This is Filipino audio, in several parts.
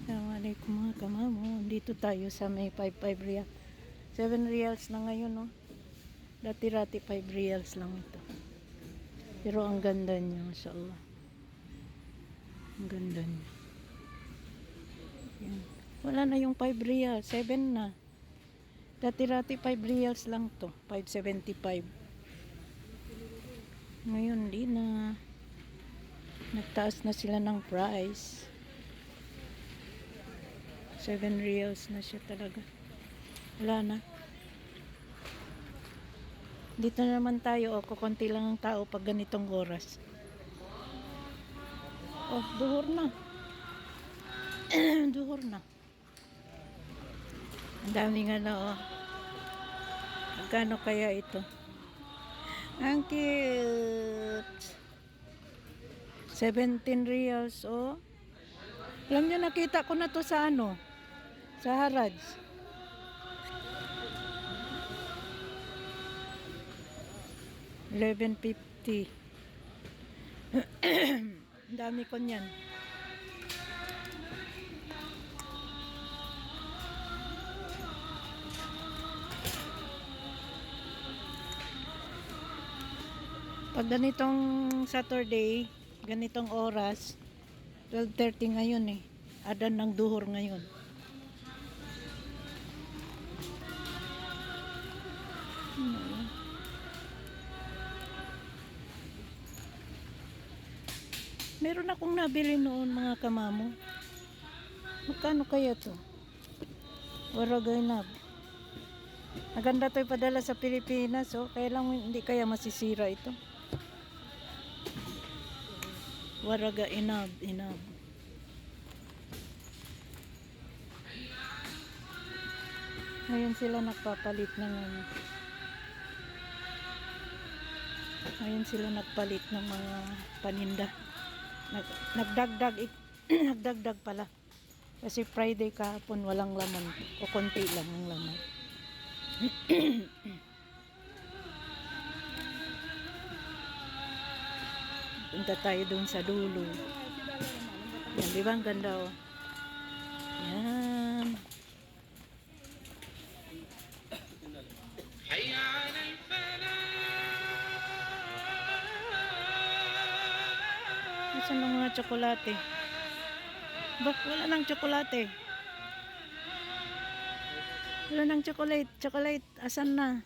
Assalamualaikum mga kamamo. Dito tayo sa may 5 real. 7 reals na ngayon, no? Dati-rati 5 reals lang ito. Pero ang ganda niya, mashallah. Ang ganda niya. Yan. Wala na yung 5 reals. 7 na. Dati-rati 5 reals lang to. 5.75. Ngayon, di na. Nagtaas na sila ng price. 7 reals na siya talaga. Wala na. Dito naman tayo, kukunti lang ang tao pag ganitong oras. Oh, duhur na. Duhur na. Ang daming oh. Magkano kaya ito? Ang cute. 17 reals, oh. Alam niyo, nakita ko na to sa sa Harrods. $11.50. Dami ko niyan. Pag ganitong Saturday, ganitong oras, 12:30 ngayon eh. Adan ng duhur ngayon. Meron akong nabili noon mga kamamo. Magkano kaya to? Waragaynab. Maganda to ipadala sa Pilipinas, oh. Kaya lang hindi kaya masisira ito. Waragaynab. Ngayon sila nagpapalit ng Ngayon sila nagpalit ng mga paninda. Nagdagdag nagdagdag pala. Kasi Friday kahapon walang laman. O konti lang ang laman. Punta tayo doon sa dulo. Yan, di ba ang ganda, oh? Yan. Asan ang mga tsokolate? Bak, wala nang tsokolate. Wala nang chocolate. Chocolate, asan na?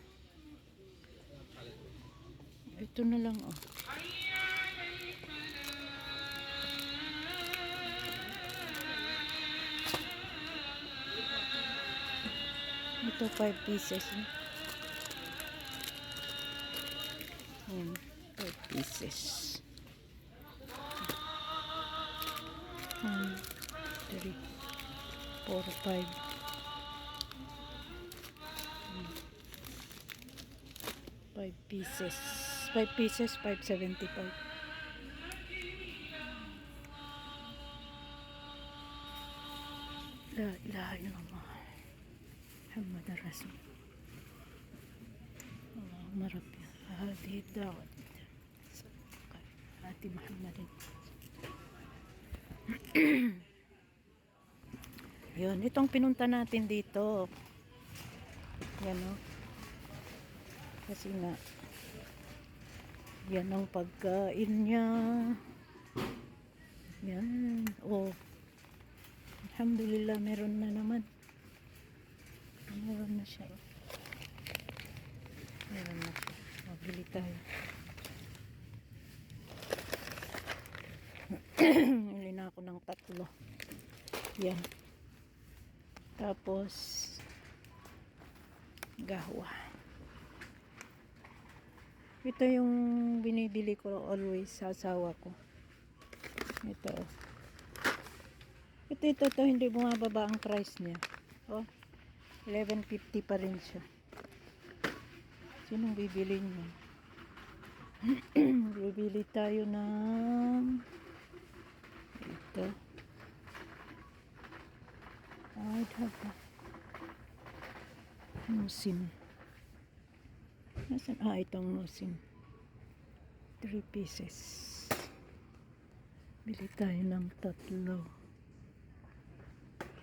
Ito na lang, oh. Ito 5 pieces. 5 pieces. 1, 3, 4, 5. 5 pieces. 5 pieces, 5.75. La ilaha illallah. محمد رسول اللهم ربي هذه الدعوة هاتي محمد. Yun, itong pinunta natin dito. Yan, o. Kasi nga yan ang pagkain niya. Yan. Oh. Alhamdulillah, meron na naman. Meron na siya. Meron na siya. Mabili tayo. Uli na ako ng 3. Yan. Tapos gahwa. Ito yung binibili ko always sa asawa ko. Ito. Ito. Hindi bumababa ang price niya. Oh. 11.50 pa rin siya. Sinong bibili niya? Bibili tayo ng ito. Ay, haba. Musim. Nasaan? Itong musim. 3 pieces. Bili tayo ng 3.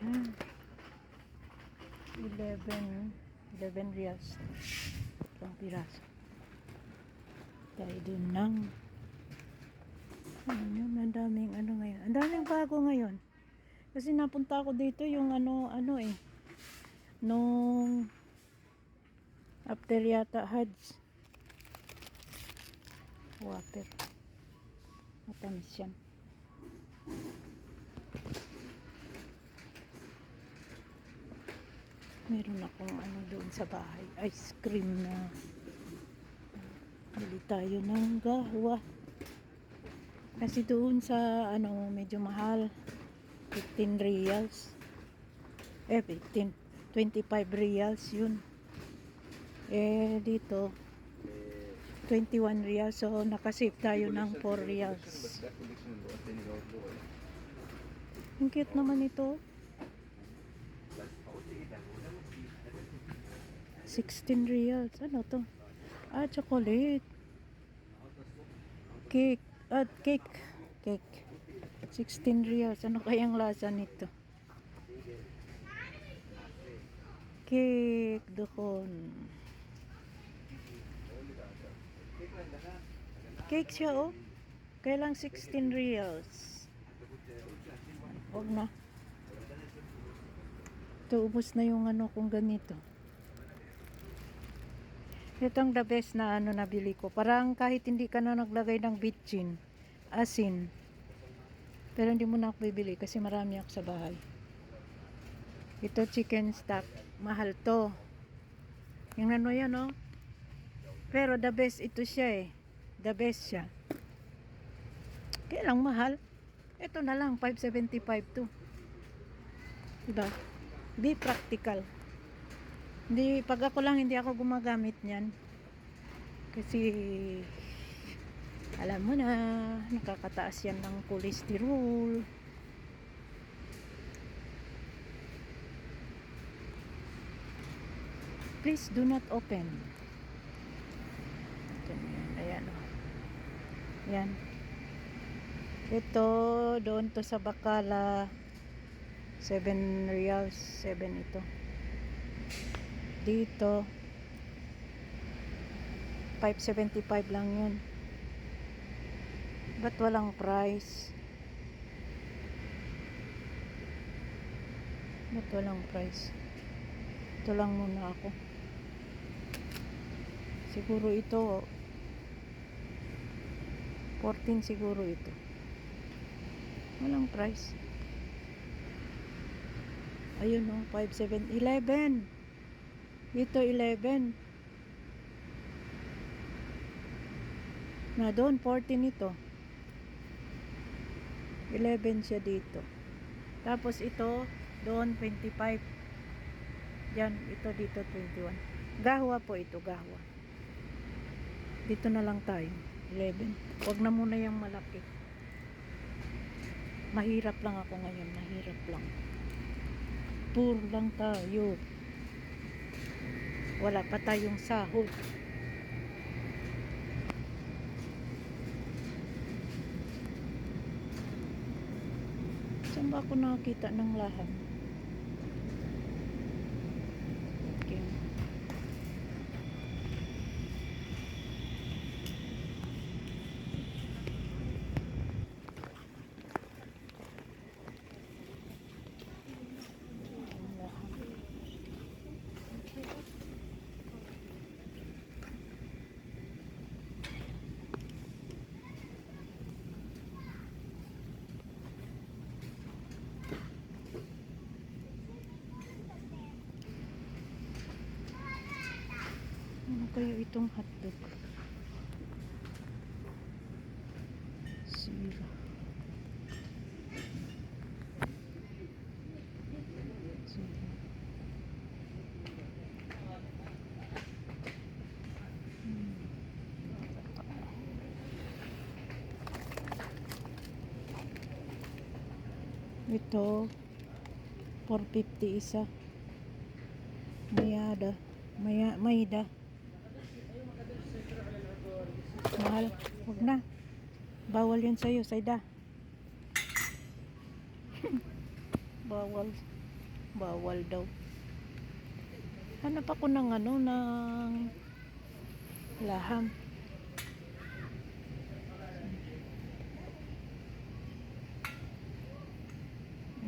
Hmm. 11 reals. Itong piraso. Tayo dun ng ano yun, ang daming ano ngayon. Ang daming bago ngayon. Kasi napunta ako dito yung ano nung after yata Hajj. Water. Matamis yan. Meron akong ano doon sa bahay. Ice cream na. Bili tayo ng gawa. Kasi doon sa ano medyo mahal. 15 reals. 15. 25 reals yun. Dito 21 reals. So nakasave tayo ng 4 reals. Ang cute naman ito. 16 reals. Ano to? Chocolate. Cake. Cake. Cake. 16 reals. Ano kayang lasa nito? Cake. Doon. Cake siya, oh. Kaya lang 16 reals. Huwag na. Ito, ubos na yung ano kung ganito. Itong the best na ano nabili ko. Parang kahit hindi ka na naglagay ng bitchin, asin. Pero hindi mo na ako bibili kasi marami ako sa bahay. Ito chicken stock. Mahal to. Yung ano yan, oh. Pero the best ito siya eh. The best siya. Kaya lang mahal. Ito na lang, 5.75 to. Diba? Be practical. Hindi, pag ako lang hindi ako gumagamit niyan. Kasi alam mo na, nakakataas yan ng cholesterol. Please do not open. Ito na yan. Ayan o. Yan. Ito, doon to sa Bacala. 7 reals. 7 ito. Dito 5.75 lang yun. Ba't walang price? Ba't walang price? Ito lang muna ako. Siguro ito 14 siguro ito. Walang price. Ayun o, 5.7 11. Dito 11. Na doon 14 ito. 11 siya dito. Tapos ito doon 25. Diyan, ito dito 21. Gahwa po ito, gahwa. Dito na lang tayo. 11. Huwag na muna yung malaki. Mahirap lang ako ngayon, mahirap lang. Poor lang tayo. Wala pa tayong sahod. Saan ba ako nakakita ng lahat? Okay. Ano kaya itong hotdog? Zero. Zero. Ito 4.50 isa. Mayda. Mahal. Huwag na. Bawal yan sa'yo, Sayda. Bawal. Bawal daw. Hanap ako ng ano, ng laham.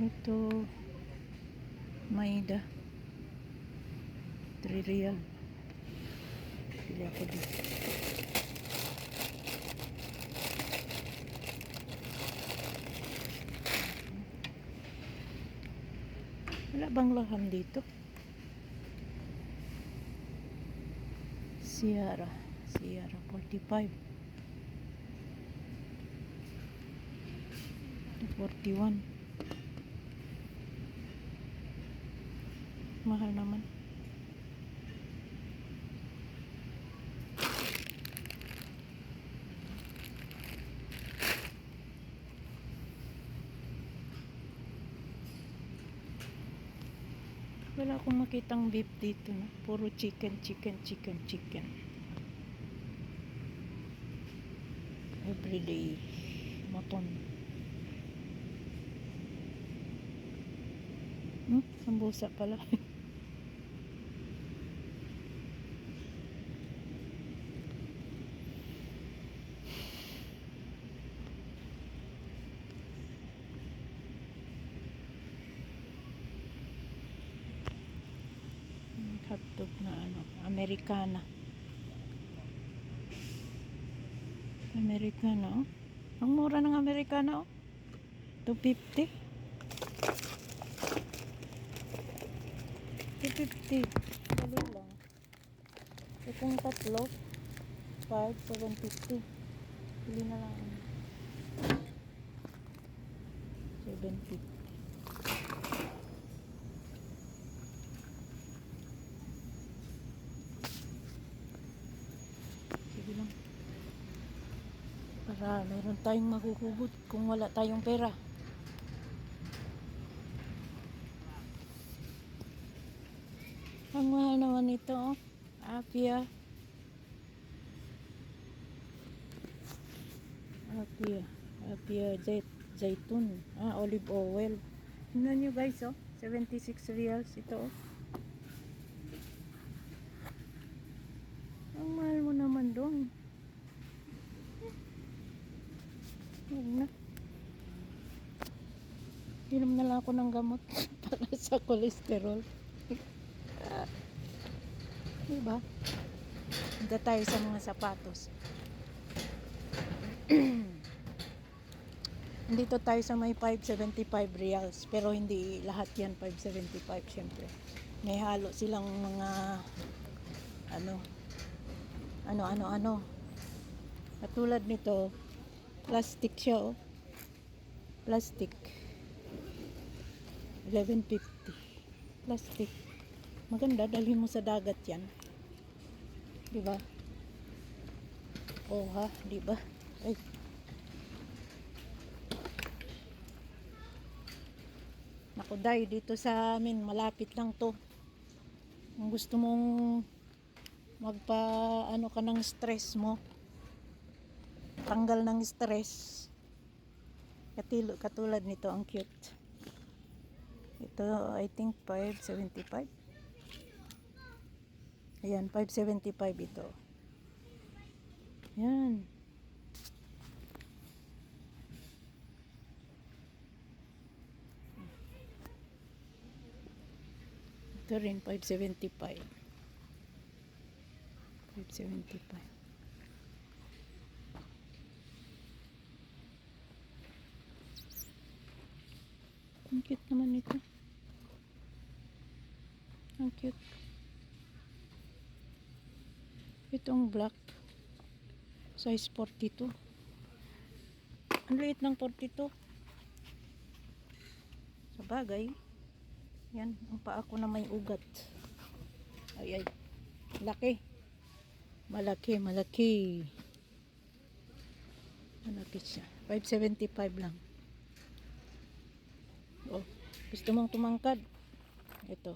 Ito, Maida. 3 real. Pili ako dito. Wala bang laham dito? Sierra 45 to 41. Mahal naman. Wala akong makitang beef dito, no? Puro chicken. Everyday mutton. Sambusa pala. Hotdog na ano, Americana. Oh. Ang mura ng Americana, oh. 250. 250. Dali lang. Itong tatlo, 750. Pili na lang. 750. Sige lang. Para meron tayong makukugot kung wala tayong pera. Ang mahal naman ito, oh. Apia zaitun. Olive oil. Tingnan nyo guys, oh. 76 reals ito, oh. Ang mahal mo naman dong. Huwag na. Inom na lang ako ng gamot para sa cholesterol. Diba? Punta tayo sa mga sapatos. Dito tayo sa may 575 reals. Pero hindi lahat yan 575 syempre. May halo silang mga ano. Katulad nito, plastic siya, oh. Plastic. 11.50. Plastic. Maganda, dalhin mo sa dagat yan. Diba? Oh ha, diba? Ay. Naku, day, dito sa amin, malapit lang to. Kung gusto mong ano ka ng stress mo, tanggal ng stress, katulad nito, ang cute. Ito, I think 575. Ayan, 575 ito. Yan. Ito rin, 575. 575. Ang cute naman ito. Ang cute. Itong black. Size 42. Ang liit ng 42. Sa bagay. Yan, ang paa ko na may ugat. Ay. Laki. Malaki. Malaki siya. 575 lang. Oh, gusto mong tumangkad? Ito.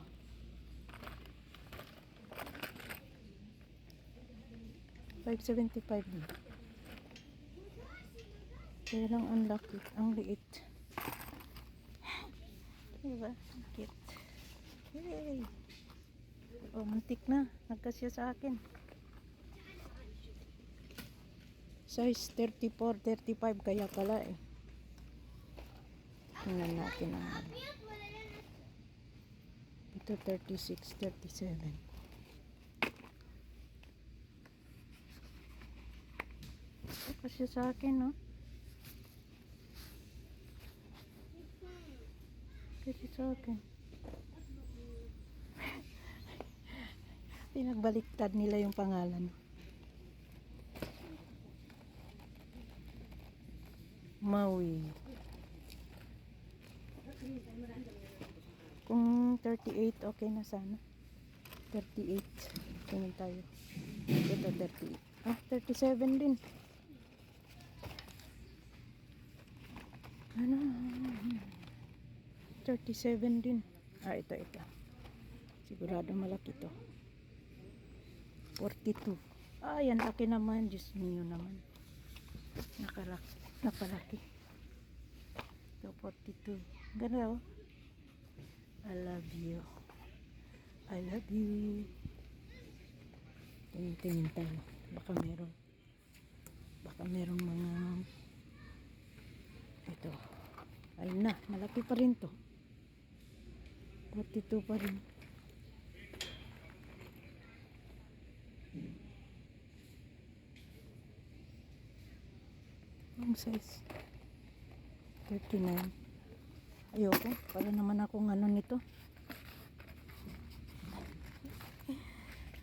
$5.75 na. Kaya lang ang liit. Diba? Cute. Yay! Oh, muntik na. Nagkasya sa akin. Size 34, 35 kaya pala eh. Tingnan natin ang ano. Ito 36, 37. Kasi sa akin, no? Kasi sa akin. Pinagbaliktad nila yung pangalan. Maui. Kung 38, okay na sana. 38. Tingin tayo. Ito 38. Ah, 37 din. Ano? 37 din. Ah, ito. Sigurado malaki to. 42. Ah, yan. Laki naman. Diyos niyo naman. Napalaki. Ito, 42. Ganda oh. I love you. I love you. Tingin tayo. Baka merong mga ito. Ayun na. Malaki pa rin to. 42 pa rin. Ang size 39. Ayoko. Para naman akong ano nito.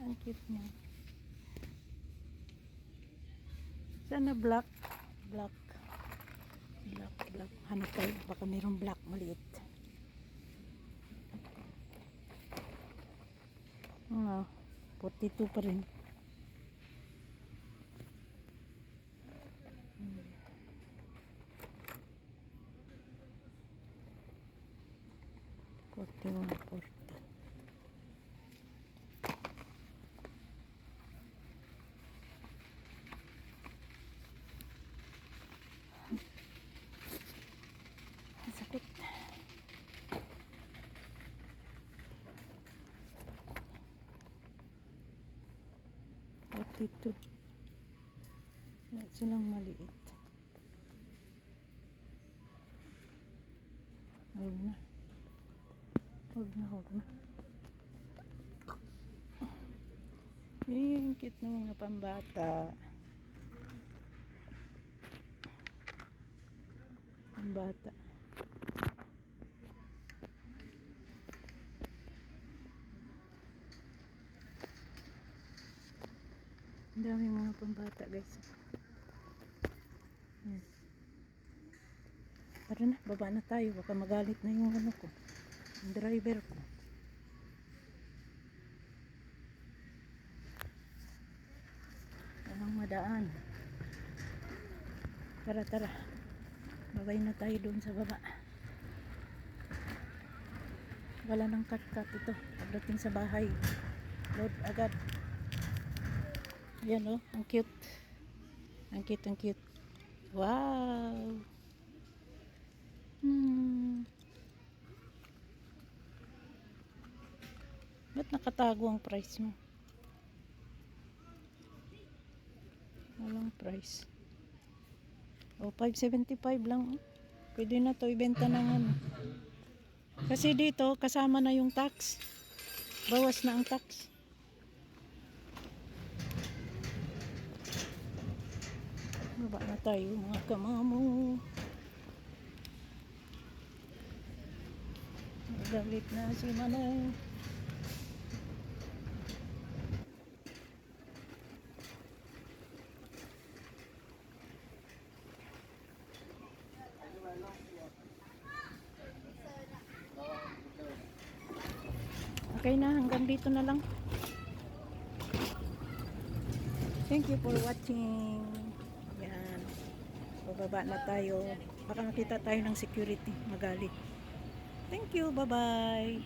Ang cute niya. Sana black. Hanap tayo. Baka mayroong black maliit. Ah, 42 pa rin. Forty. Ang sakit. Ito. Lahat silang maliit. Huwag na. Yung cute ng mga pambata. Ang dami mga pambata guys. Tara na, baba na tayo. Baka magalit na yung ano ko. Yung driver ko. Walang madaan. Tara. Babay na tayo doon sa baba. Wala nang cut ito. Pagdating sa bahay. Load agad. Yan oh, ang cute. Ang cute. Wow! Ba't nakatago ang price mo? Walang price. O, 575 lang. Pwede na to ibenta ng ano. Kasi dito, kasama na yung tax. Bawas na ang tax. Baba na tayo mga kamamo. Galit na si Manong. Okay na, hanggang dito na lang. Thank you for watching. Yan. Bababa na tayo. Baka makita tayo ng security. Magalit. Thank you. Bye-bye.